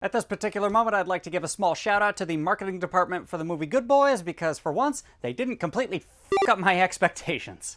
At this particular moment, I'd like to give a small shout out to the marketing department for the movie Good Boys, because for once, they didn't completely f*** up my expectations.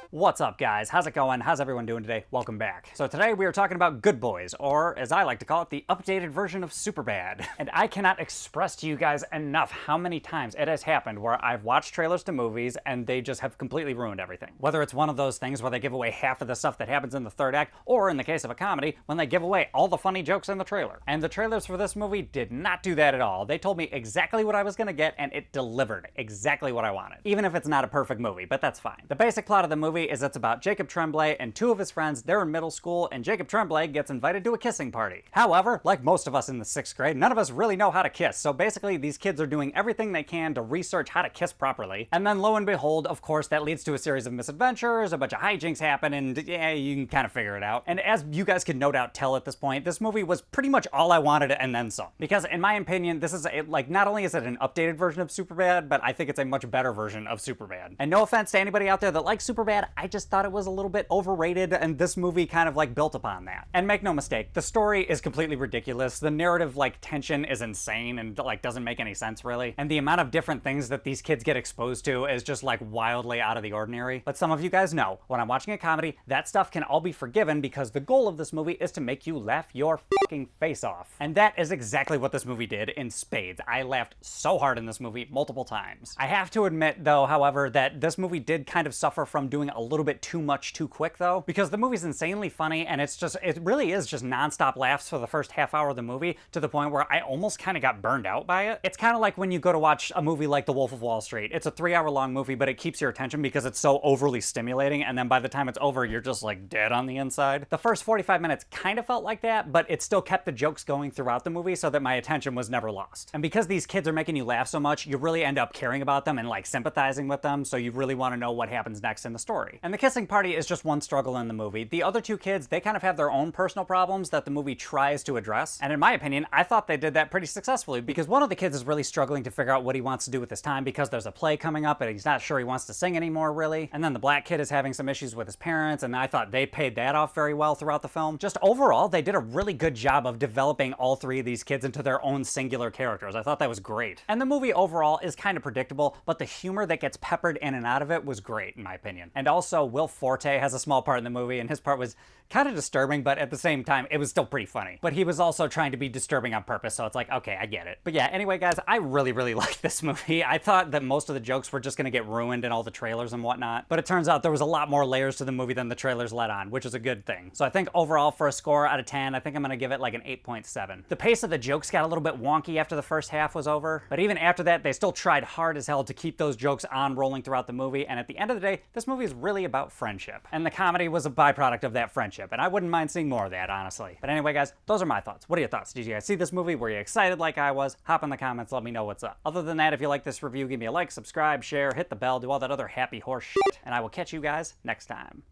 What's up, guys? How's it going? How's everyone doing today? Welcome back. So today we are talking about Good Boys, or as I like to call it, the updated version of Superbad. And I cannot express to you guys enough how many times it has happened where I've watched trailers to movies and they just have completely ruined everything. Whether it's one of those things where they give away half of the stuff that happens in the third act, or in the case of a comedy, when they give away all the funny jokes in the trailer. And the trailers for this movie did not do that at all. They told me exactly what I was gonna get, and it delivered exactly what I wanted. Even if it's not a perfect movie, but that's fine. The basic plot of the movie is it's about Jacob Tremblay and two of his friends. They're in middle school, and Jacob Tremblay gets invited to a kissing party. However, like most of us in the 6th grade, none of us really know how to kiss, so basically these kids are doing everything they can to research how to kiss properly, and then lo and behold, of course, that leads to a series of misadventures, a bunch of hijinks happen, and yeah, you can kind of figure it out. And as you guys can no doubt tell at this point, this movie was pretty much all I wanted and then some. Because in my opinion, this is not only is it an updated version of Superbad, but I think it's a much better version of Superbad. And no offense to anybody out there that likes Superbad, I just thought it was a little bit overrated, and this movie kind of built upon that. And make no mistake, the story is completely ridiculous. The narrative tension is insane and doesn't make any sense really. And the amount of different things that these kids get exposed to is just wildly out of the ordinary. But some of you guys know, when I'm watching a comedy, that stuff can all be forgiven because the goal of this movie is to make you laugh your fucking face off. And that is exactly what this movie did in spades. I laughed so hard in this movie multiple times. I have to admit though, however, that this movie did kind of suffer from doing a little bit too much too quick though, because the movie's insanely funny and it really is just non-stop laughs for the first half hour of the movie, to the point where I almost kind of got burned out by it. It's kind of like when you go to watch a movie like The Wolf of Wall Street. It's a 3-hour long movie, but it keeps your attention because it's so overly stimulating, and then by the time it's over, you're just dead on the inside. The first 45 minutes kind of felt like that, but it still kept the jokes going throughout the movie so that my attention was never lost. And because these kids are making you laugh so much, you really end up caring about them and sympathizing with them, so you really want to know what happens next in the story. And the kissing party is just one struggle in the movie. The other two kids, they kind of have their own personal problems that the movie tries to address. And in my opinion, I thought they did that pretty successfully, because one of the kids is really struggling to figure out what he wants to do with his time because there's a play coming up and he's not sure he wants to sing anymore really. And then the black kid is having some issues with his parents, and I thought they paid that off very well throughout the film. Just overall, they did a really good job of developing all three of these kids into their own singular characters. I thought that was great. And the movie overall is kind of predictable, but the humor that gets peppered in and out of it was great in my opinion. And also, Will Forte has a small part in the movie, and his part was kind of disturbing, but at the same time, it was still pretty funny. But he was also trying to be disturbing on purpose, so it's okay, I get it. But yeah, anyway, guys, I really liked this movie. I thought that most of the jokes were just gonna get ruined in all the trailers and whatnot, but it turns out there was a lot more layers to the movie than the trailers let on, which is a good thing. So I think overall, for a score out of 10, I think I'm gonna give it an 8.7. The pace of the jokes got a little bit wonky after the first half was over, but even after that, they still tried hard as hell to keep those jokes on rolling throughout the movie, and at the end of the day, this movie is really about friendship. And the comedy was a byproduct of that friendship, and I wouldn't mind seeing more of that, honestly. But anyway, guys, those are my thoughts. What are your thoughts? Did you guys see this movie? Were you excited like I was? Hop in the comments, let me know what's up. Other than that, if you like this review, give me a like, subscribe, share, hit the bell, do all that other happy horse shit, and I will catch you guys next time.